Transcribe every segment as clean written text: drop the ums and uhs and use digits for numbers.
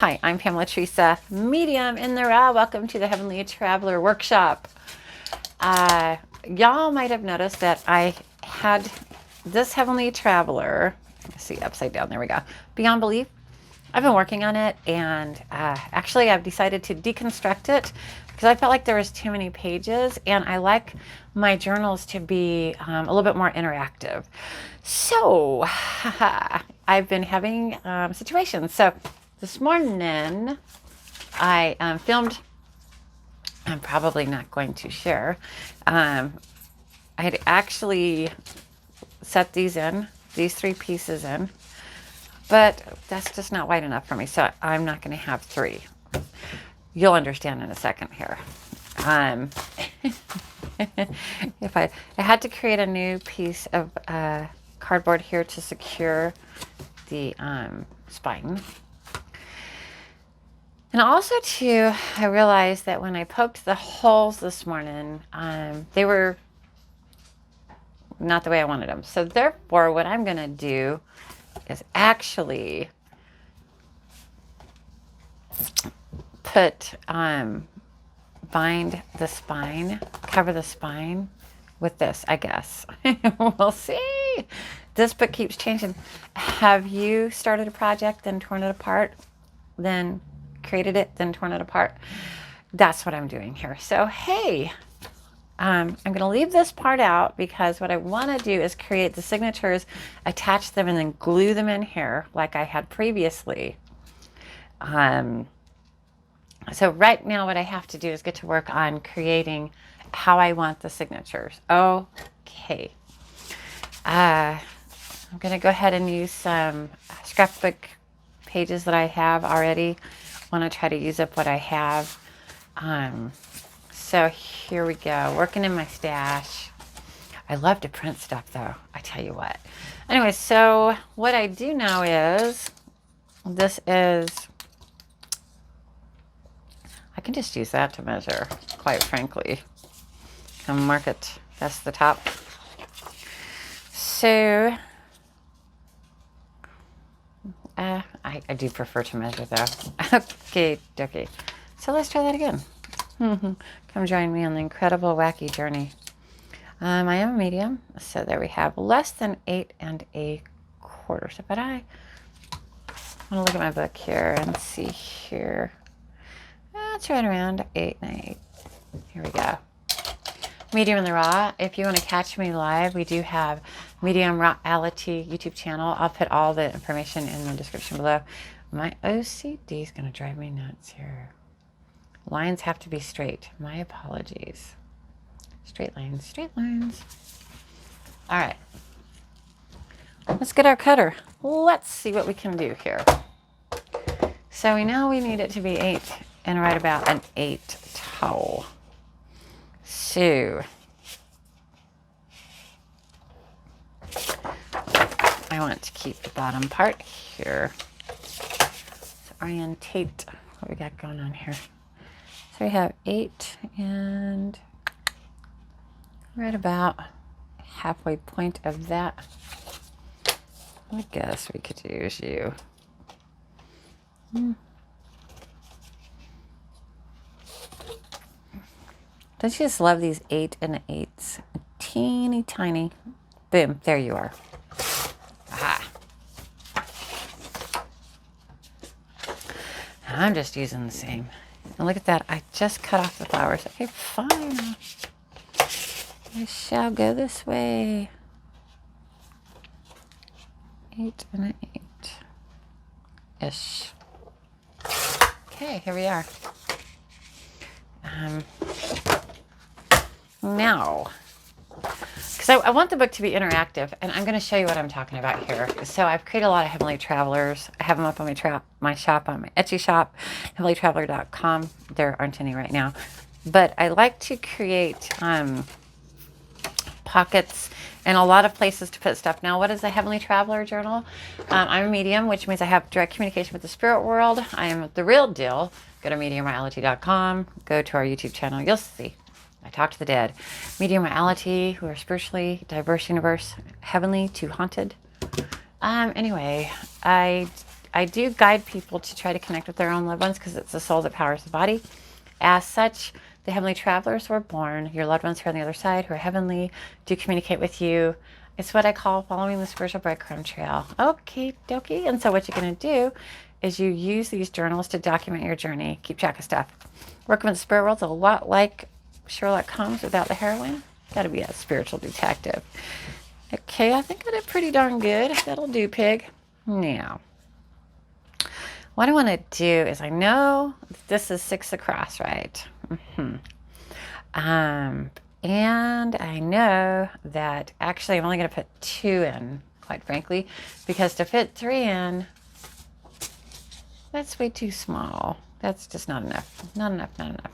Hi, I'm Pamela Theresa, medium in the raw. Welcome to the Heavenly Traveler Workshop. Y'all might have noticed that I had this Heavenly Traveler, let's see, upside down, there we go, Beyond Belief. I've been working on it, and actually I've decided to deconstruct it because I felt like there was too many pages, and I like my journals to be a little bit more interactive. So I've been having situations. So this morning I filmed, I'm probably not going to share. I had actually set these three pieces in, but that's just not wide enough for me, so I'm not going to have three. You'll understand in a second here. If I had to create a new piece of cardboard here to secure the spine. And also too, I realized that when I poked the holes this morning, they were not the way I wanted them. So therefore, what I'm going to do is actually put, bind the spine, cover the spine with this, I guess. We'll see. This book keeps changing. Have you started a project, then torn it apart, then created it, then torn it apart? That's what I'm doing here. So, hey, I'm going to leave this part out because what I want to do is create the signatures, attach them, and then glue them in here like I had previously. So right now what I have to do is get to work on creating how I want the signatures. Okay. I'm going to go ahead and use some scrapbook pages that I have already. I want to try to use up what I have. So here we go, working in my stash. I love to print stuff though, I tell you what. Anyway, so what I do know is, this is, I can just use that to measure, quite frankly. And mark it, that's the top. So, I do prefer to measure though. Okay. So let's try that again. Come join me on the incredible, wacky journey. I am a medium, so there we have less than 8 1/4. So, but I want to look at my book here and see here. That's right around 8 1/8. Here we go. Medium in the raw. If you want to catch me live, we do have Medium Rawality YouTube channel. I'll put all the information in the description below. My OCD is going to drive me nuts here. Lines have to be straight. My apologies. Straight lines, straight lines. All right. Let's get our cutter. Let's see what we can do here. So we know we need it to be 8 and right about an 8 tall. So I want to keep the bottom part here. So orientate what we got going on here. So we have 8 and right about halfway point of that. I guess we could use you. Don't you just love these 8 and 8s? Teeny tiny. Boom, there you are. Ah. I'm just using the same. And look at that, I just cut off the flowers. Okay, fine. I shall go this way. 8 and 8-ish. Okay, here we are. Now, because I want the book to be interactive, and I'm going to show you what I'm talking about here. So I've created a lot of Heavenly Travelers. I have them up on my shop, on my Etsy shop, heavenlytraveler.com. There aren't any right now. But I like to create pockets and a lot of places to put stuff. Now, what is a Heavenly Traveler journal? I'm a medium, which means I have direct communication with the spirit world. I am the real deal. Go to mediumreality.com. Go to our YouTube channel. You'll see. I talk to the dead. Medium reality, who are spiritually diverse universe, heavenly to haunted. Anyway, I I do guide people to try to connect with their own loved ones because it's the soul that powers the body. As such, the heavenly travelers were born. Your loved ones who are on the other side, who are heavenly, do communicate with you. It's what I call following the spiritual breadcrumb trail. Okay, dokie. And so what you're going to do is you use these journals to document your journey, keep track of stuff. Working with the spirit world's a lot like Sherlock Holmes without the heroine. Got to be a spiritual detective. Okay, I think I did pretty darn good. That'll do, pig. Now, what I want to do is, I know this is 6 across, right? And I know that actually I'm only going to put 2 in, quite frankly, because to fit 3 in, that's way too small. That's just not enough. Not enough, not enough.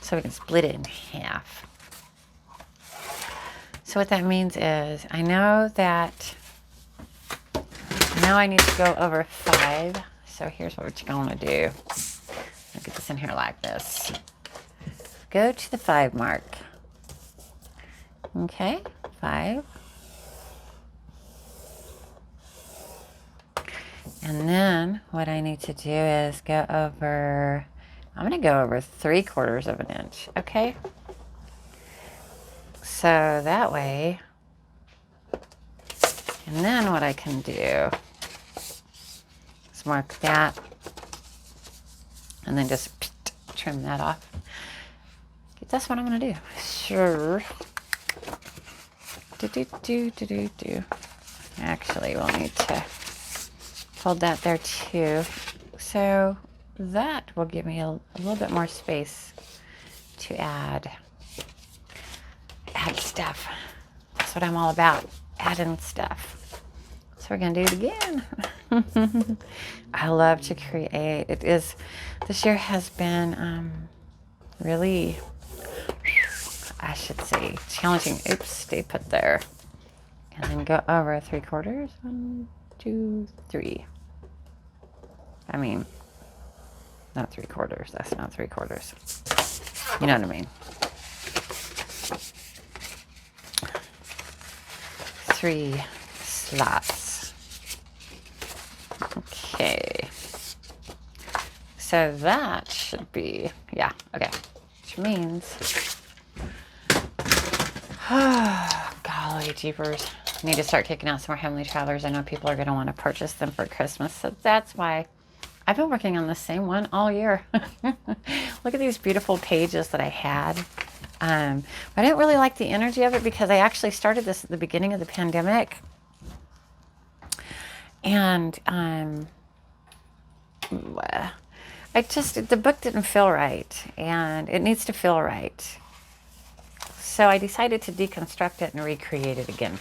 So we can split it in half. So what that means is, I know that now I need to go over 5. So here's what you're going to do. I'll get this in here like this. Go to the 5 mark. Okay, 5. And then what I need to do is go over, I'm going to go over 3/4 of an inch, okay? So that way, and then what I can do is mark that, and then just trim that off. That's what I'm going to do. Sure. Actually, we'll need to hold that there too. So that will give me a little bit more space to add stuff. That's what I'm all about, adding stuff. So we're going to do it again. I love to create. This year has been really, I should say, challenging. Oops, stay put there. And then go over 3/4. 1, 2, 3. I mean, not 3/4. That's not 3/4. You know what I mean. 3 slots. Okay. So that should be, yeah, okay. Which means, golly jeepers. I need to start kicking out some more Heavenly Travelers. I know people are going to want to purchase them for Christmas. So that's why I've been working on the same one all year. Look at these beautiful pages that I had. I didn't really like the energy of it because I actually started this at the beginning of the pandemic. And the book didn't feel right. And it needs to feel right. So I decided to deconstruct it and recreate it again.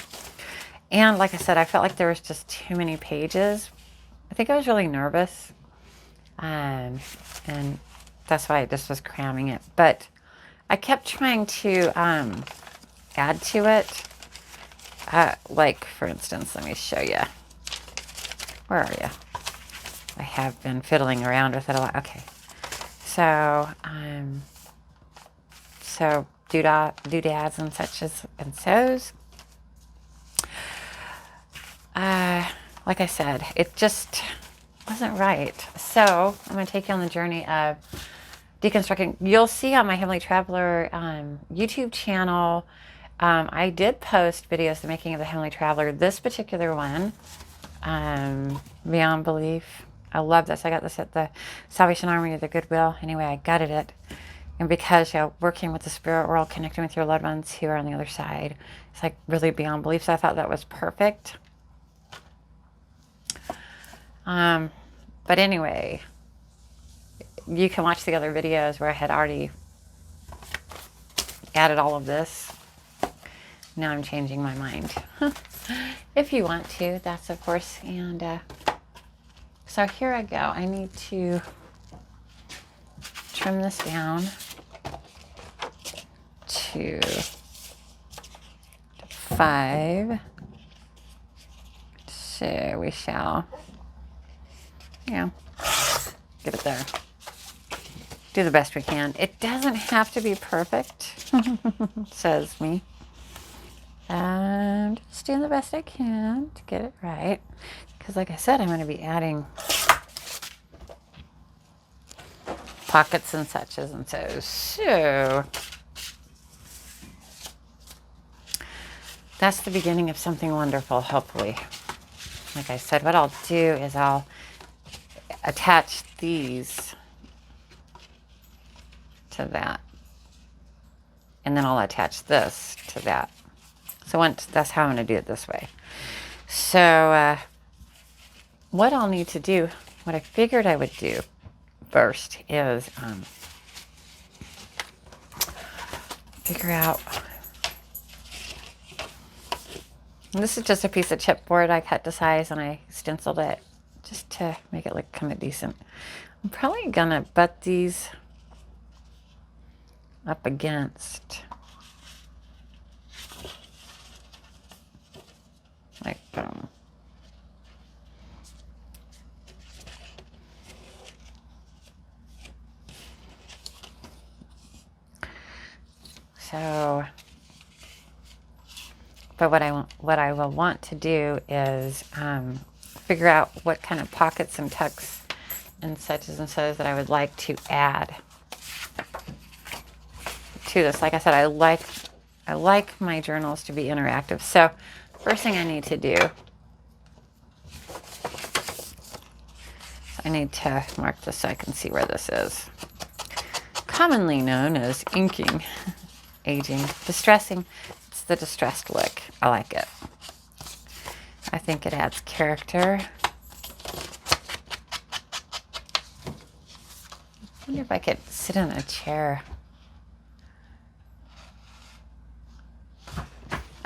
And like I said, I felt like there was just too many pages. I think I was really nervous. And that's why I just was cramming it. But I kept trying to add to it. Like, for instance, let me show you. Where are you? I have been fiddling around with it a lot. Okay. So, doodads and such and so's. Like I said, it just wasn't right. So I'm going to take you on the journey of deconstructing. You'll see on my Heavenly Traveler YouTube channel, I did post videos of the making of the Heavenly Traveler. This particular one, Beyond Belief. I love this. I got this at the Salvation Army of the Goodwill. Anyway, I gutted it. And because, working with the spirit world, connecting with your loved ones who are on the other side, it's like really beyond belief. So I thought that was perfect. But anyway, you can watch the other videos where I had already added all of this. Now I'm changing my mind. If you want to, that's of course. And so here I go. I need to trim this down to 5. So we shall, get it there. Do the best we can. It doesn't have to be perfect, says me. I'm just doing the best I can to get it right. Because like I said, I'm going to be adding pockets and suches and so that's the beginning of something wonderful, hopefully. Like I said, what I'll do is I'll attach these to that, and then I'll attach this to that. So that's how I'm going to do it this way. So what I'll need to do, what I figured I would do first is figure out. And this is just a piece of chipboard I cut to size and I stenciled it just to make it look kind of decent. I'm probably gonna butt these up against, like boom. So, but what I will want to do is figure out what kind of pockets and tucks and suches and so's that I would like to add to this. Like I said, I like my journals to be interactive. So, first thing I need to do, I need to mark this so I can see where this is. Commonly known as inking, aging, distressing. It's the distressed look. I like it. I think it adds character. I wonder if I could sit in a chair.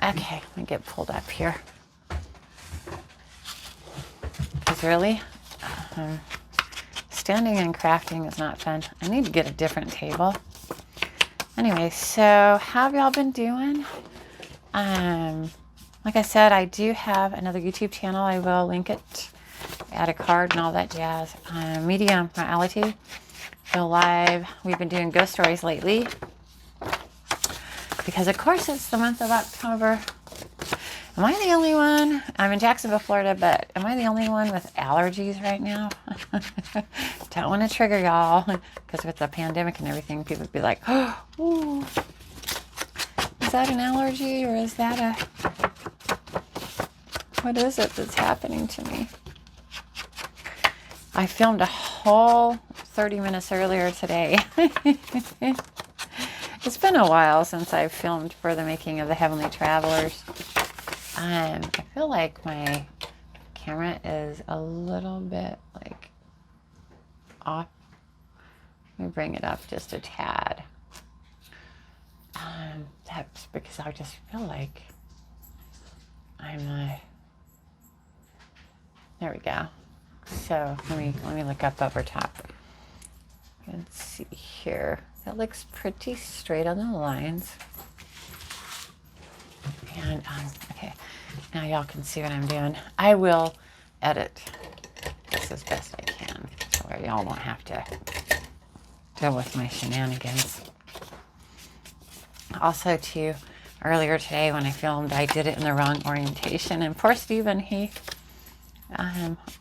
Okay, let me get pulled up here. Because really, standing and crafting is not fun. I need to get a different table. Anyway, so how have y'all been doing? Like I said, I do have another YouTube channel. I will link it, add a card and all that jazz. Medium, Rawality, go live. We've been doing ghost stories lately because, of course, it's the month of October. Am I the only one? I'm in Jacksonville, Florida, but am I the only one with allergies right now? Don't want to trigger y'all, because with the pandemic and everything, people would be like, oh, ooh, is that an allergy or is that a, what is it that's happening to me? I filmed a whole 30 minutes earlier today. It's been a while since I've filmed for the making of the Heavenly Travelers. I feel like my camera is a little bit like off. Let me bring it up just a tad. That's because I just feel like I'm there we go. So let me look up over top. Let's see here. That looks pretty straight on the lines. And okay, now y'all can see what I'm doing. I will edit this as best I can, so y'all won't have to deal with my shenanigans. Also, too, earlier today when I filmed, I did it in the wrong orientation, and poor Steven, he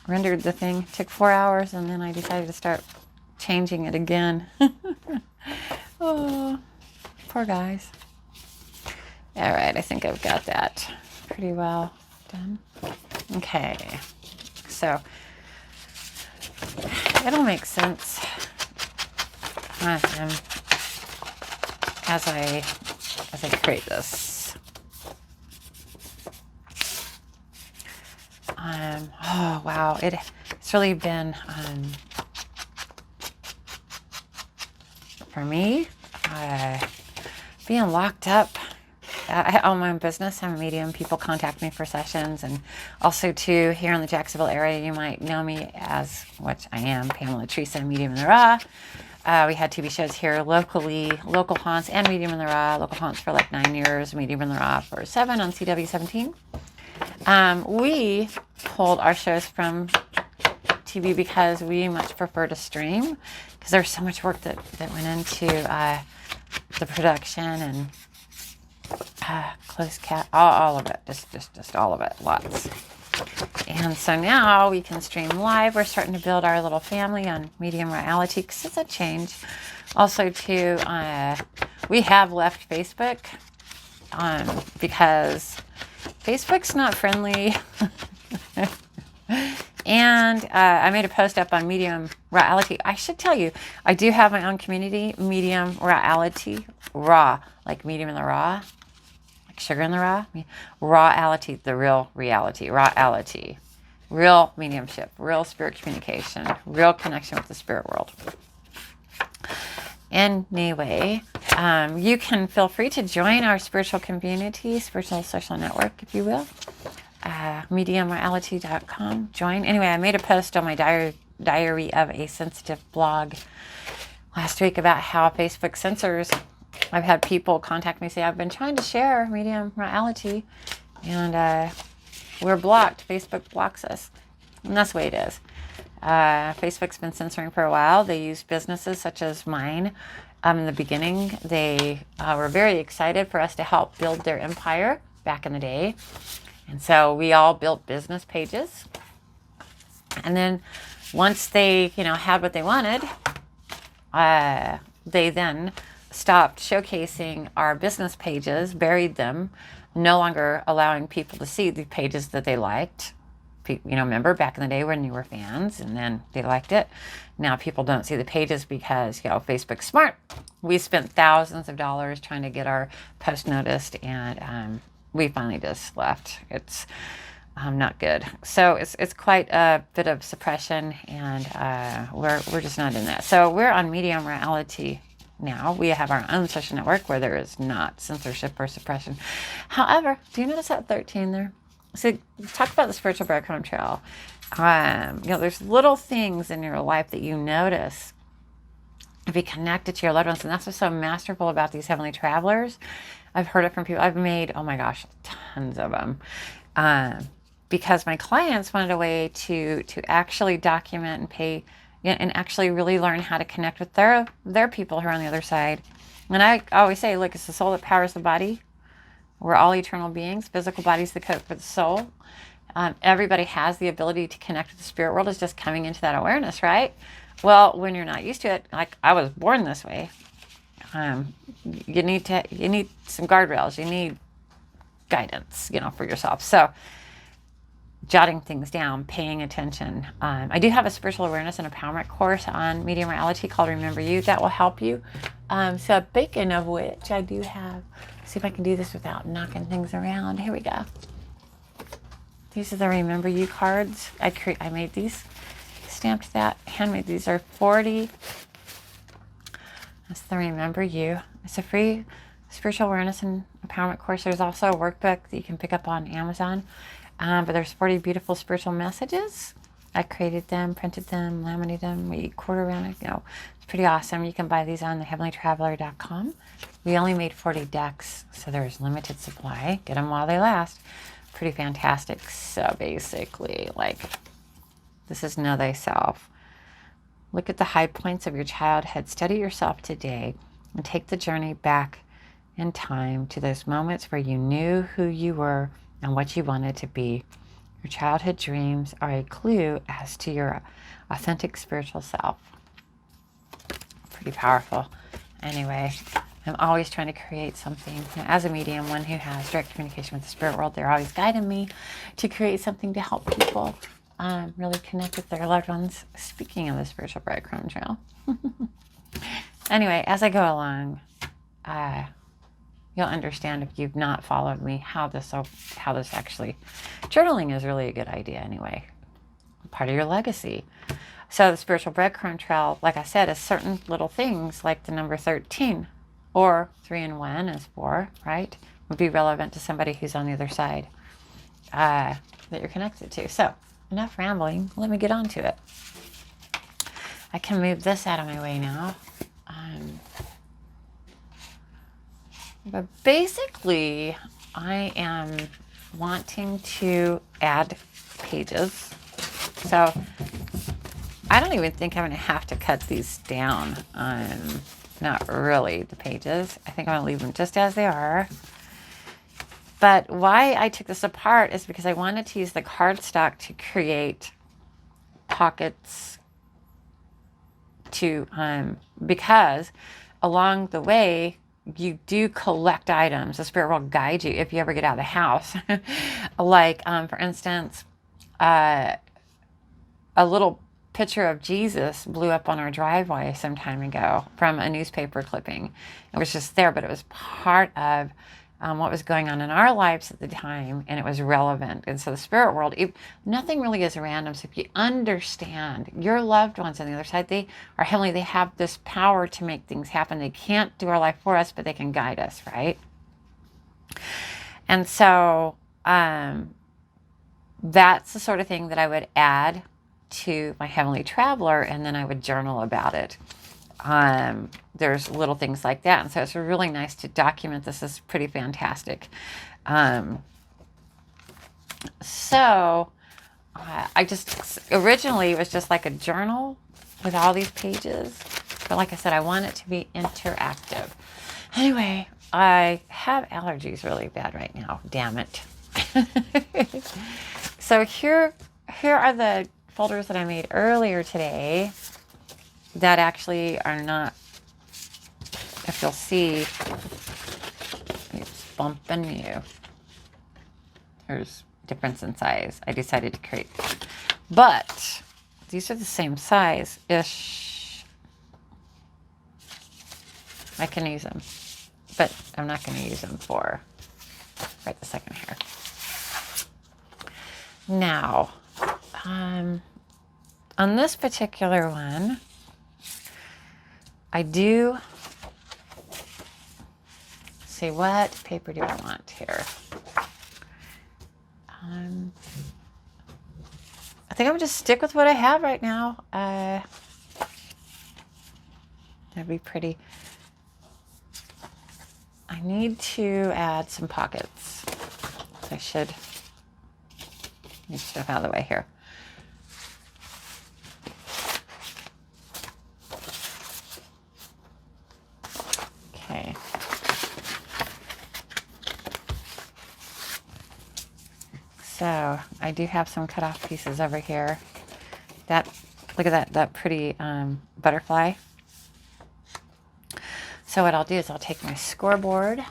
rendered the thing. It took 4 hours, and then I decided to start changing it again. Oh, poor guys. All right, I think I've got that pretty well done. Okay, so it'll make sense as I create this. Oh wow, it's really been for me being locked up. I own my own business. I'm a medium. People contact me for sessions. And also, too, here in the Jacksonville area, you might know me as, what I am, Pamela Theresa and Medium in the Raw. We had TV shows here locally, local haunts and Medium in the Raw. Local haunts for like 9 years, Medium in the Raw for 7 on CW17. We pulled our shows from TV because we much prefer to stream, because there's so much work that went into the production and closed cat, all of it, just all of it, lots. And so now we can stream live. We're starting to build our little family on Medium Rawality because it's a change. Also, too, we have left Facebook because Facebook's not friendly. And I made a post up on Medium Rawality. I should tell you, I do have my own community, Medium Rawality. Raw, like medium in the raw, like sugar in the raw. Rawality, the real reality. Rawality. Real mediumship, real spirit communication, real connection with the spirit world. Anyway, you can feel free to join our spiritual community, spiritual social network, if you will. MediumReality.com. Join. Anyway, I made a post on my Diary of a Sensitive blog last week about how Facebook censors. I've had people contact me say, I've been trying to share Medium Rawality and we're blocked. Facebook blocks us. And that's the way it is. Facebook's been censoring for a while. They use businesses such as mine. In the beginning, they were very excited for us to help build their empire back in the day. And so we all built business pages. And then once they, had what they wanted, they then stopped showcasing our business pages, buried them, no longer allowing people to see the pages that they liked. Remember back in the day when you were fans and then they liked it. Now people don't see the pages because, Facebook's smart. We spent thousands of dollars trying to get our post noticed, and we finally just left. It's not good. So it's quite a bit of suppression, and we're just not in that. So we're on Medium Rawality now. We have our own social network where there is not censorship or suppression. However, do you notice that 13 there? So talk about the spiritual breadcrumb trail. There's little things in your life that you notice if you connect it to your loved ones. And that's what's so masterful about these heavenly travelers. I've heard it from people. I've made, oh my gosh, tons of them. Because my clients wanted a way to actually document and pay and actually really learn how to connect with their people who are on the other side. And I always say, look, it's the soul that powers the body. We're all eternal beings. Physical body's the coat for the soul. Everybody has the ability to connect with the spirit world. It's just coming into that awareness, right? Well, when you're not used to it, like I was born this way, you need some guardrails. You need guidance, for yourself. So jotting things down, paying attention. I do have a spiritual awareness and empowerment course on Medium Rawality called Remember You that will help you. So speaking of which, I do have, see if I can do this without knocking things around. Here we go. These are the Remember You cards. I made these, stamped that, handmade. These are 40. That's the Remember You. It's a free spiritual awareness and empowerment course. There's also a workbook that you can pick up on Amazon. But there's 40 beautiful spiritual messages. I created them, printed them, laminated them. We quarter around it. It's pretty awesome. You can buy these on theheavenlytraveler.com. We only made 40 decks, so there's limited supply. Get them while they last. Pretty fantastic. So basically, this is Know Thyself. Look at the high points of your childhood. Study yourself today and take the journey back in time to those moments where you knew who you were and what you wanted to be. Your childhood dreams are a clue as to your authentic spiritual self. Pretty powerful. Anyway, I'm always trying to create something. As a medium, one who has direct communication with the spirit world, they're always guiding me to create something to help people really connect with their loved ones. Speaking of the spiritual breadcrumb trail. Anyway, as I go along, you'll understand if you've not followed me how this actually, journaling is really a good idea anyway. Part of your legacy. So the spiritual breadcrumb trail, like I said, is certain little things like the number 13 or 3 and 1 is 4, right? Would be relevant to somebody who's on the other side that you're connected to. So enough rambling. Let me get on to it. I can move this out of my way now. But basically, I am wanting to add pages. So I don't even think I'm going to have to cut these down. Not really, the pages. I think I'm going to leave them just as they are. But why I took this apart is because I wanted to use the cardstock to create pockets to, because along the way, you do collect items. The spirit will guide you if you ever get out of the house. Like, for instance, a little picture of Jesus blew up on our driveway some time ago from a newspaper clipping. It was just there, but it was part of what was going on in our lives at the time, and it was relevant. And so the spirit world, nothing really is random. So if you understand your loved ones on the other side, they are heavenly. They have this power to make things happen. They can't do our life for us, but they can guide us, right? And so that's the sort of thing that I would add to my Heavenly Traveler, and then I would journal about it. There's little things like that, and so it's really nice to document this. Is pretty fantastic. So I just originally it was just like a journal with all these pages, but like I said, I want it to be interactive. Anyway, I have allergies really bad right now. Damn it. So here are the folders that I made earlier today that actually are not, if you'll see, it's bumping you. There's difference in size. I decided to create, but these are the same size-ish. I can use them, but I'm not going to use them for right this second here. Now, on this particular one, I do see what paper do I want here. I think I'm just stick with what I have right now. That'd be pretty. I need to add some pockets. I should move stuff out of the way here. Okay. So I do have some cut off pieces over here. Look at that pretty butterfly. So what I'll do is I'll take my scoreboard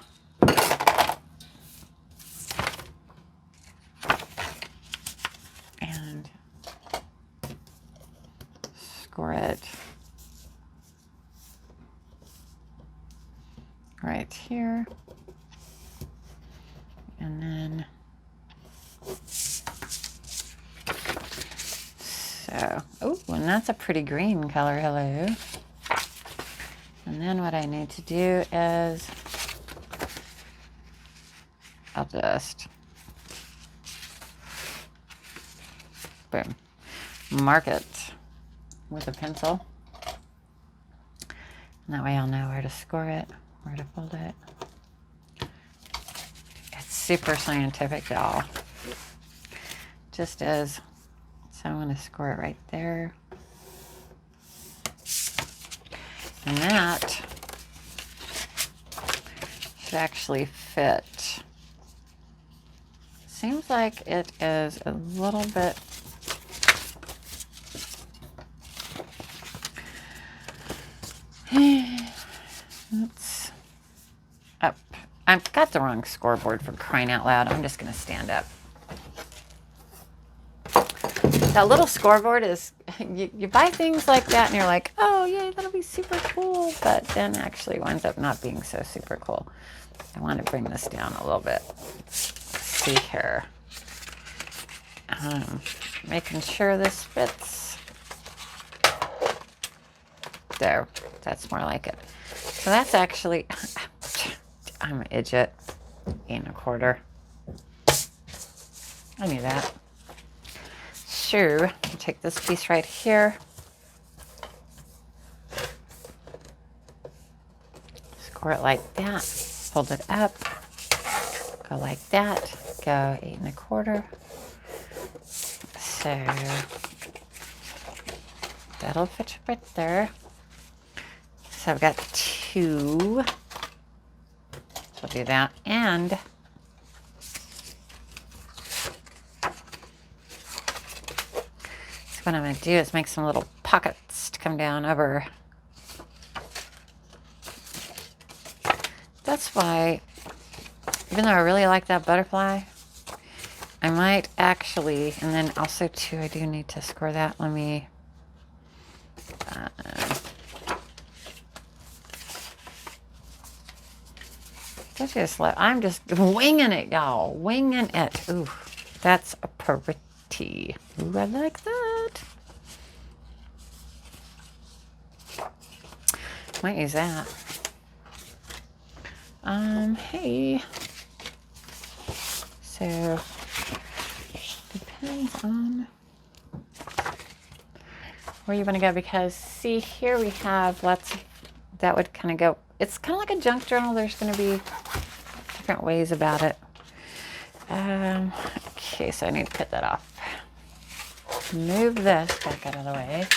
and score it right here. And then, so, oh, and that's a pretty green color, hello. And then what I need to do is, I'll just, boom, mark it with a pencil. And that way I'll know where to score it, where to fold it. It's super scientific, y'all. Just is. So I'm going to score it right there. And that should actually fit. Seems like it is a little bit it's up. I've got the wrong scoreboard, for crying out loud. I'm just going to stand up. That little scoreboard is, you buy things like that and you're like, oh yay, that'll be super cool, but then actually winds up not being so super cool. I want to bring this down a little bit. Let's see here. Making sure this fits. There, that's more like it. So that's actually, I'm an idiot. 8 1/4. I knew that. Sure, take this piece right here. Score it like that. Fold it up. Go like that. Go 8 1/4. So that'll fit right there. So I've got 2. So I'll do that. And So what I'm going to do is make some little pockets to come down over. That's why, even though I really like that butterfly, I might actually, and then also too, I do need to score that. Let me, I'm just winging it, y'all. Winging it. Ooh, that's a pretty. Ooh, I like that. Might use that. Hey. So, depends on where you want to go, because see here we have lots of, that would kind of go, it's kind of like a junk journal. There's going to be different ways about it. Okay, so I need to cut that off. Move this back out of the way.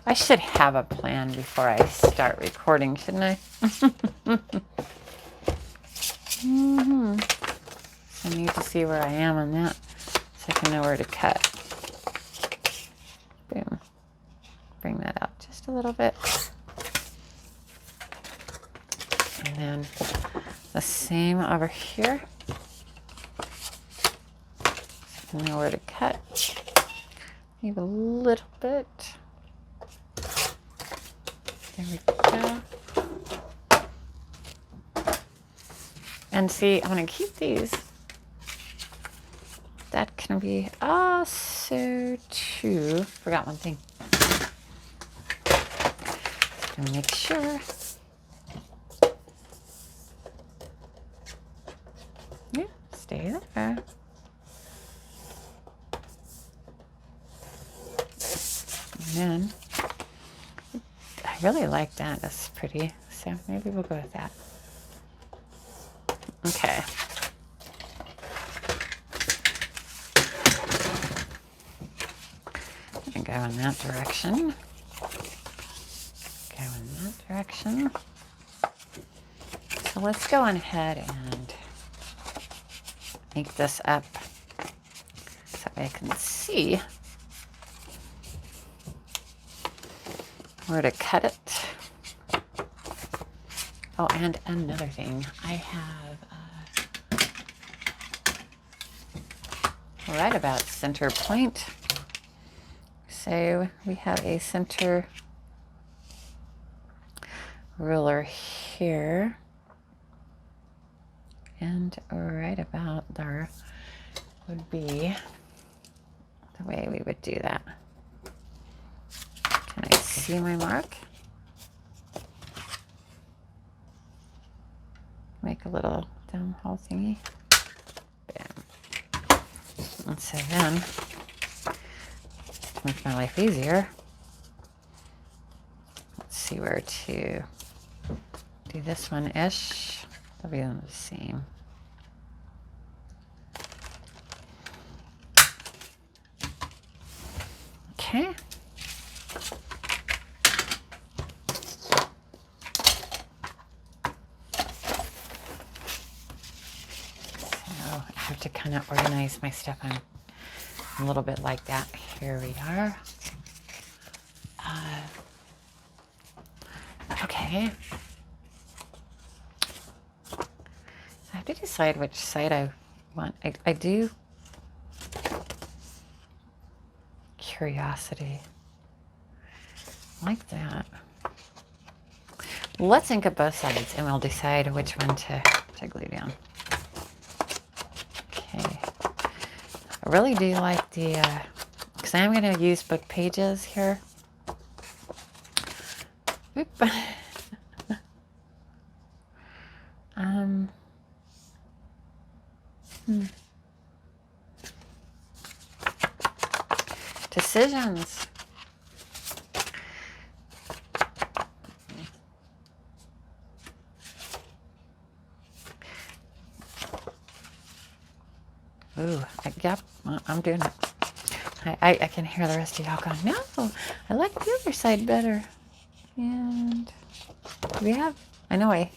I should have a plan before I start recording, shouldn't I? So I need to see where I am on that so I can know where to cut. Boom. Bring that out just a little bit. And then the same over here. So I can know where to cut. Maybe a little bit. There we go. And see, I'm going to keep these. That can be also too. Forgot one thing. And make sure. Yeah, stay there. And then I really like that. That's pretty. So maybe we'll go with that. Okay. And go in that direction. Go in that direction. So let's go on ahead and make this up so I can see where to cut it. Oh, and another thing, I have right about center point. So we have a center ruler here, and right about there would be the way we would do that. Can I see my mark? Make a little down hole thingy. Bam. And so then, to make my life easier, let's see where to do this one-ish. They'll be on the same. Okay. To kind of organize my stuff. I'm a little bit like that. Here we are. Okay. I have to decide which side I want. I do curiosity. Like that. Let's ink up both sides and we'll decide which one to glue down. I really do like the, because I'm going to use book pages here. Oop. Decisions. Ooh, yep, I'm doing it. I can hear the rest of y'all going, no, I like the other side better. And we have, I know I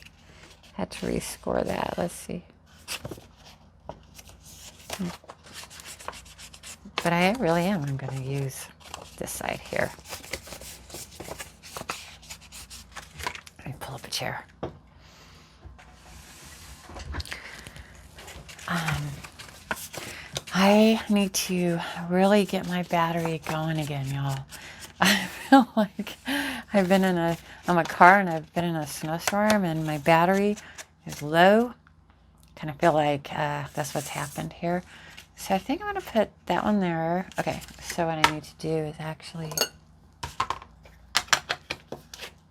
had to rescore that. Let's see. But I really am. I'm going to use this side here. Let me pull up a chair. I need to really get my battery going again, y'all. I feel like I'm a car and I've been in a snowstorm and my battery is low. Kind of feel like that's what's happened here. So I think I'm going to put that one there. Okay, so what I need to do is actually,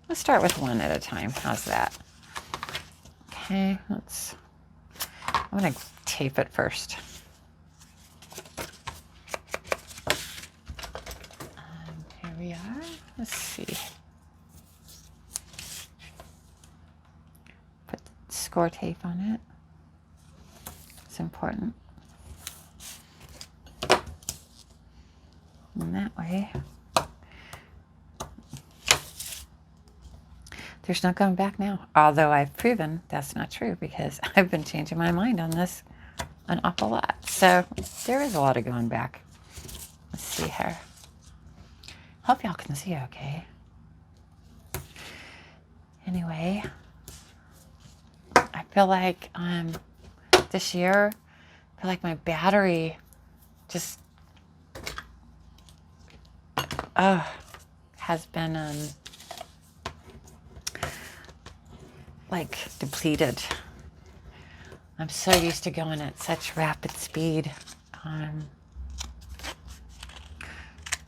let's start with one at a time. How's that? Okay, I'm going to tape it first. Here we are. Let's see. Put score tape on it. It's important. And that way, there's no going back now. Although I've proven that's not true because I've been changing my mind on this an awful lot. So there is a lot of going back. Let's see here. Hope y'all can see okay. Anyway, I feel like this year, I feel like my battery just has been like depleted. I'm so used to going at such rapid speed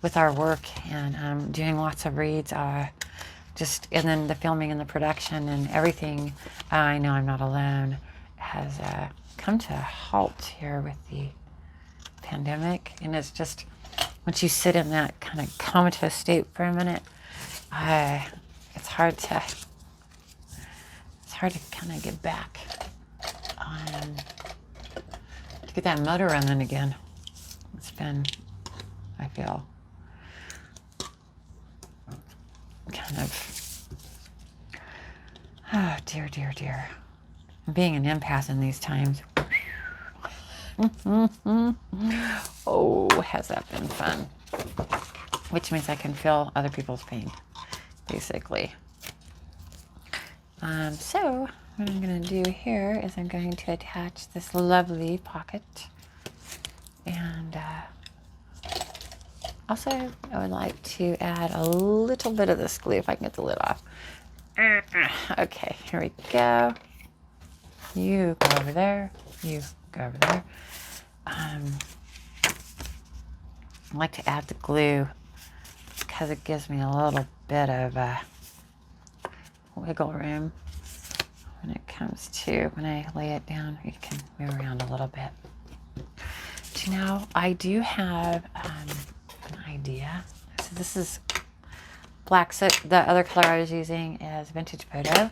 with our work and doing lots of reads, and then the filming and the production and everything. I know I'm not alone. Has come to a halt here with the pandemic, and it's just once you sit in that kind of comatose state for a minute, it's hard to kind of get back to get that motor running again. It's been, I feel, kind of, oh dear, dear, dear. Being an empath in these times. Oh, has that been fun? Which means I can feel other people's pain, basically. So what I'm going to do here is I'm going to attach this lovely pocket. And also I would like to add a little bit of this glue if I can get the lid off. Okay, here we go. You go over there. You go over there. I like to add the glue because it gives me a little bit of wiggle room when it comes to when I lay it down. You can move around a little bit. Do you know, I do have an idea. So this is black soap. The other color I was using is Vintage Photo.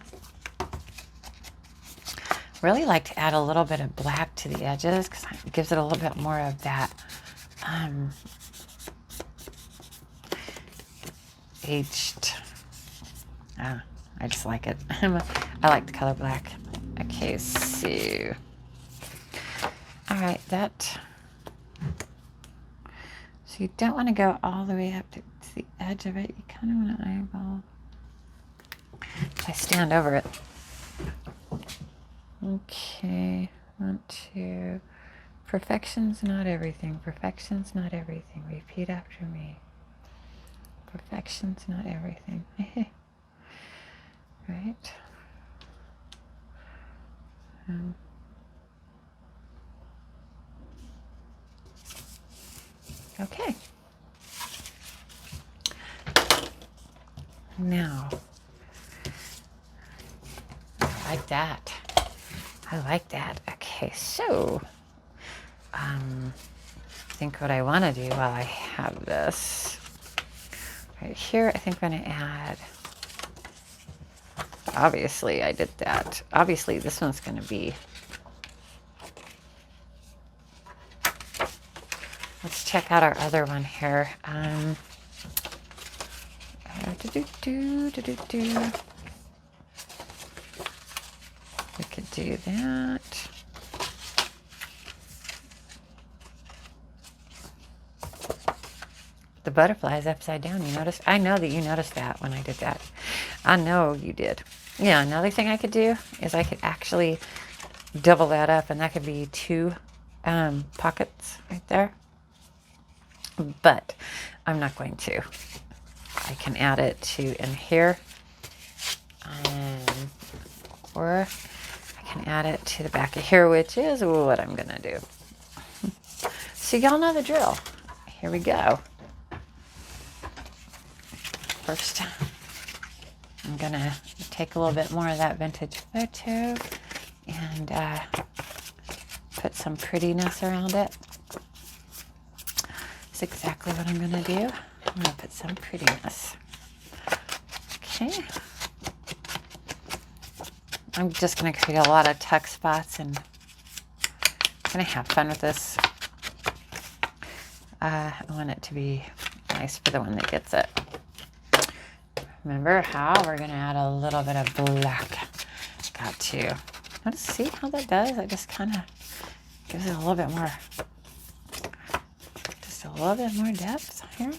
Really like to add a little bit of black to the edges because it gives it a little bit more of that aged. I just like it. I like the color black. Okay, so all right, that. So you don't want to go all the way up to the edge of it. You kind of want to eyeball. I stand over it. Okay, 1, 2. Perfection's not everything. Perfection's not everything. Repeat after me. Perfection's not everything. Right? Okay. Now, I like that. I like that. Okay, so I think what I want to do while I have this right here, I think I'm going to add, obviously I did that. Obviously this one's going to be, let's check out our other one here. We could do that. butterflies upside down. You noticed? I know that you noticed that when I did that. I know you did. Yeah, another thing I could do is I could actually double that up, and that could be 2 pockets right there. But I'm not going to. I can add it to in here. Or I can add it to the back of here, which is what I'm going to do. So y'all know the drill. Here we go. First, I'm going to take a little bit more of that vintage photo and put some prettiness around it. That's exactly what I'm going to do. I'm going to put some prettiness. Okay. I'm just going to create a lot of tuck spots and I'm going to have fun with this. I want it to be nice for the one that gets it. Remember how we're going to add a little bit of black. Got to. Let's see how that does. It just kind of gives it a little bit more, just a little bit more depth here.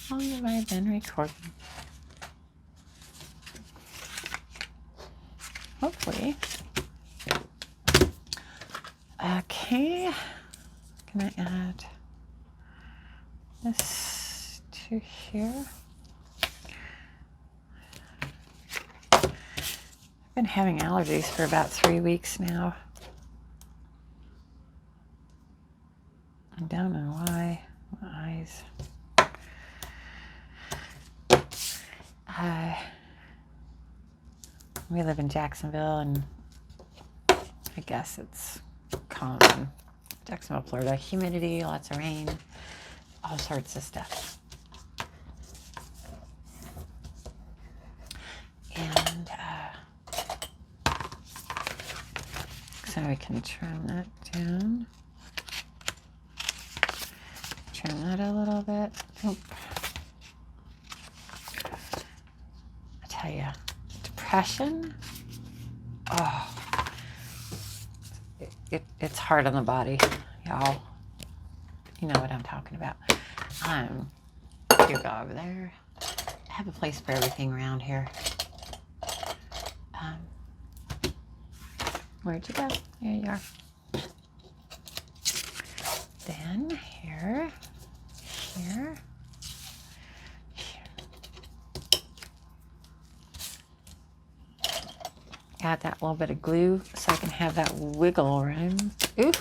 How long have I been recording? Hopefully. Okay. Can I add this to here? I've been having allergies for about 3 weeks now. I don't know why. My eyes. We live in Jacksonville, and I guess it's common. Jacksonville, Florida. Humidity, lots of rain, all sorts of stuff. And so we can trim that down. Trim that a little bit. Oop. I tell you, depression, oh, it's hard on the body, y'all. You know what I'm talking about. You go over there. I have a place for everything around here. Where'd you go? There you are. Then here. Add that little bit of glue so I can have that wiggle room. Ooh,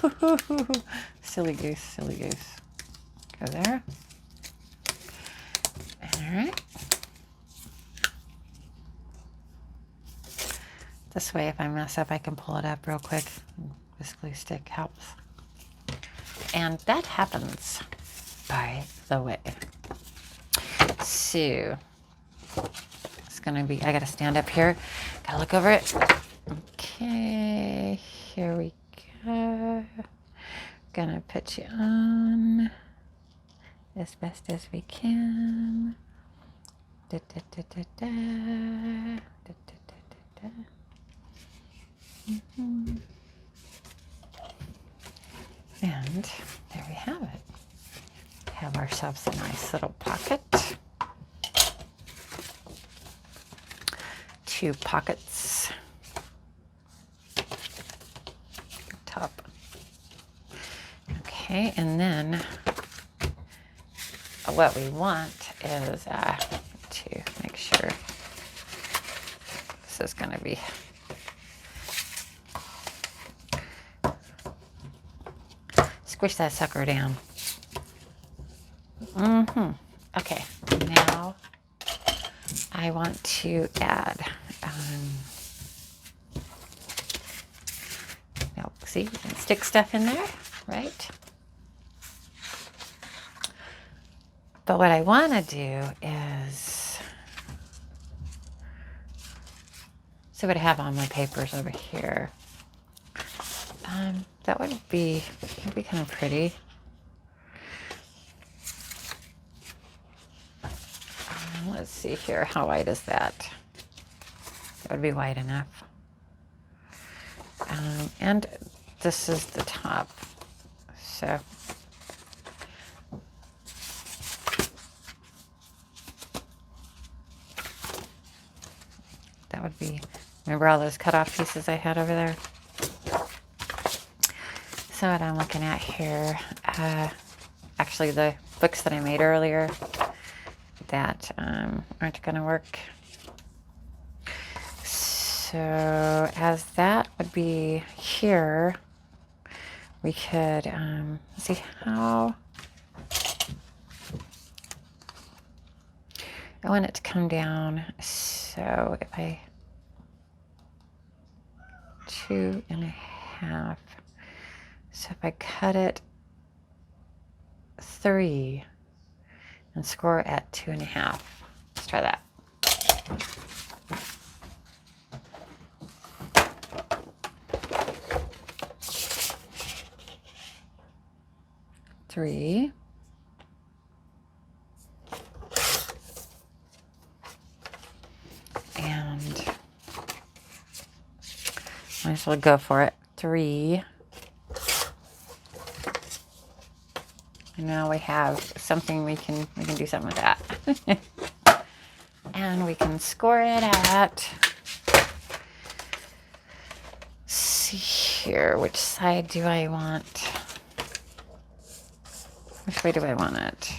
silly goose. Go there. All right. This way, if I mess up, I can pull it up real quick. This glue stick helps. And that happens, by the way. So, it's going to be, I got to stand up here. Got to look over it. Okay, here we go. Gonna put you on as best as we can. Da, da, da, da, da. Da, da, da, da, da. Mm-hmm. And there we have it. Have ourselves a nice little pocket. 2 pockets. Top. Okay, and then what we want is to make sure this is going to be squish that sucker down. Okay, now I want to add milk. See, you can stick stuff in there, right? But what I want to do is, see what I have on my papers over here. That would be kind of pretty. Let's see here. How wide is that? That would be wide enough. And this is the top. So that would be, remember all those cutoff pieces I had over there? So what I'm looking at here, actually the books that I made earlier that aren't going to work. So as that would be here, we could see how I want it to come down. So if I 2.5, so if I cut it 3 and score at 2.5, let's try that. Three. And might as well go for it. 3. And now we have something we can do something with that. And we can score it at, let's see here, which side do I want? Which way do I want it?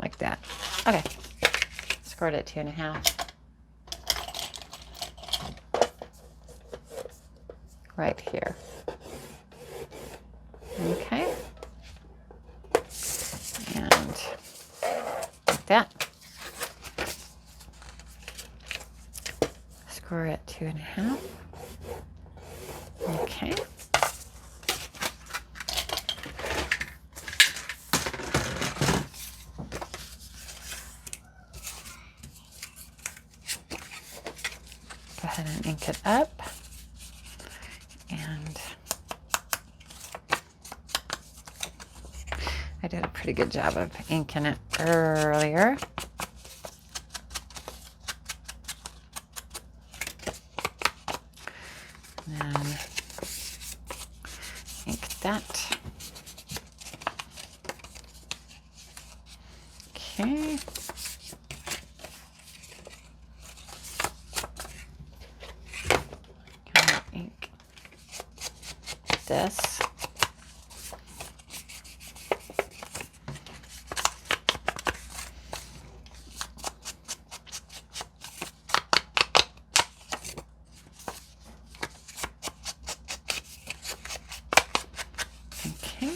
Like that. Okay. Scored at 2.5. Right here. Okay. And like that. Score at 2.5. Okay. Go ahead and ink it up. And I did a pretty good job of inking it earlier. And then ink that. Okay. Gonna ink this. Okay.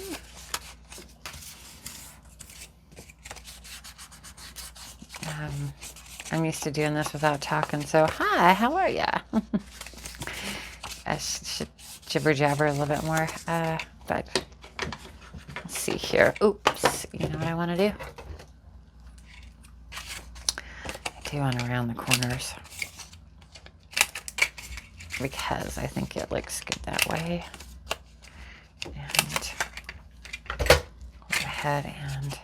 I'm used to doing this without talking, so hi, how are ya? I should jibber jabber a little bit more, but let's see here. Oops, you know what I want to do? I do want to round the corners because I think it looks good that way. And go ahead and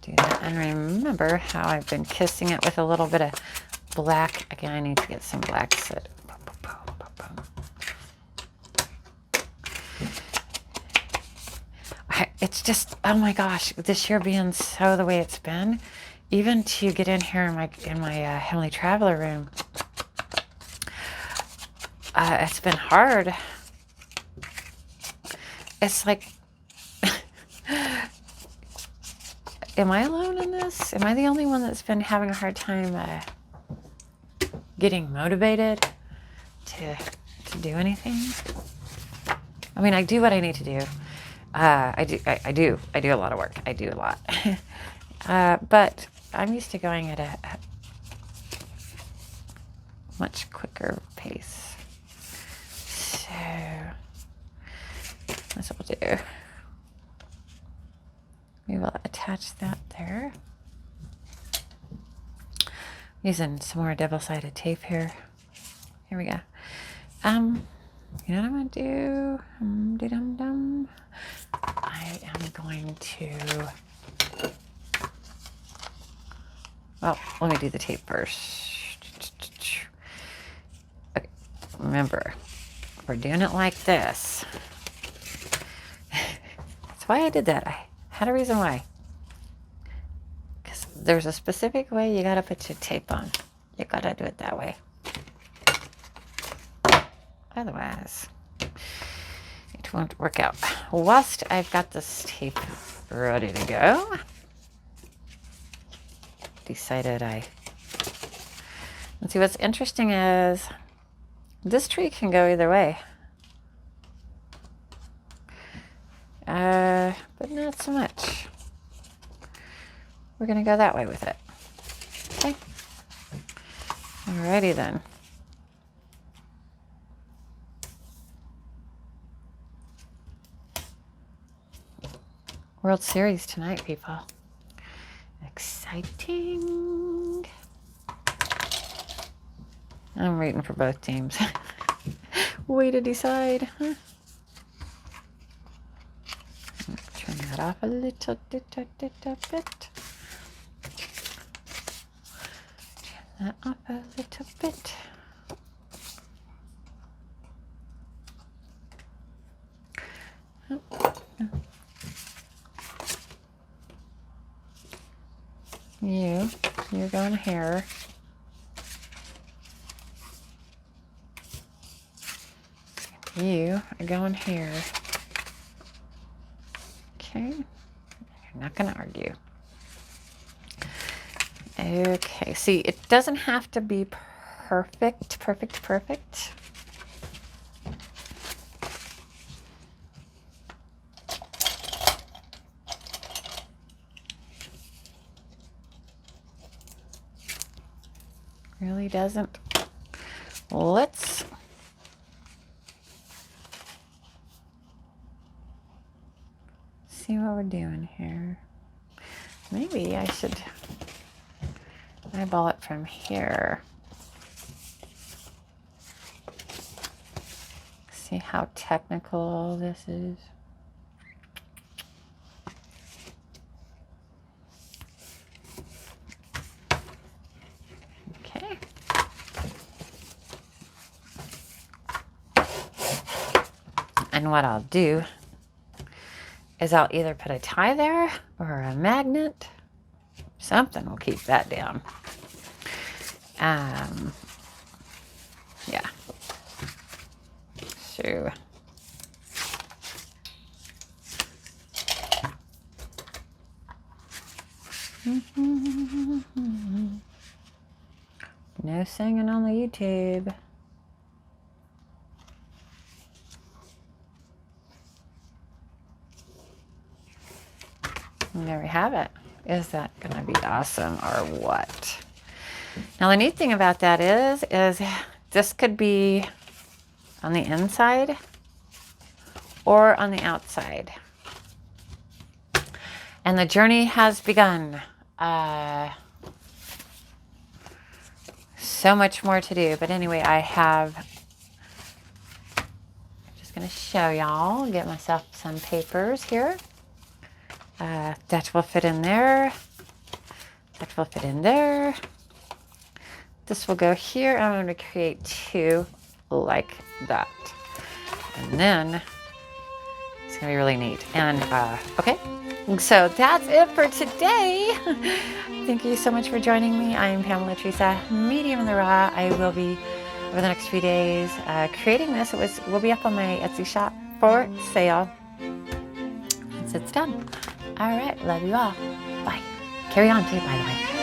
do that. And remember how I've been kissing it with a little bit of black. Again, I need to get some black soot. It's just, oh my gosh, this year being so the way it's been, even to get in here in my Heavenly Traveler room, it's been hard. It's like, am I alone in this? Am I the only one that's been having a hard time getting motivated to do anything? I mean, I do what I need to do. I do a lot of work. I do a lot. But I'm used to going at a much quicker pace. So that's what we'll do. We will attach that there. Using some more double-sided tape here. Here we go. You know what I'm going to do? Dum-dum-dum. I am going to... Well, let me do the tape first. Okay. Remember, we're doing it like this. That's why I did that. I had a reason why. Because there's a specific way you gotta put your tape on. You gotta do it that way. Otherwise, it won't work out. Whilst I've got this tape ready to go, decided let's see, what's interesting is this tree can go either way. But not so much. We're going to go that way with it. Okay. Alrighty then. World Series tonight, people. Exciting. I'm rooting for both teams. Way to decide, huh? Turn that off a little bit. Turn that off a little bit. You're going here. You are going here. Okay. You're not going to argue. Okay. See, it doesn't have to be perfect. Really doesn't. Let's see what we're doing here. Maybe I should eyeball it from here. See how technical this is. Okay. And what I'll do is I'll either put a tie there or a magnet. Something will keep that down. Yeah. So no singing on the YouTube. And there we have it. Is that going to be awesome or what? Now the neat thing about that is this could be on the inside or on the outside. And the journey has begun. So much more to do. But anyway, I'm just going to show y'all, get myself some papers here. That will fit in there. That will fit in there. This will go here. I'm going to create two like that. And then it's going to be really neat. And, okay. So that's it for today. Thank you so much for joining me. I am Pamela Theresa, medium in the raw. I will be, over the next few days, creating this. Will be up on my Etsy shop for sale. Once it's done. All right. Love you all. Bye. Carry on too, by the way.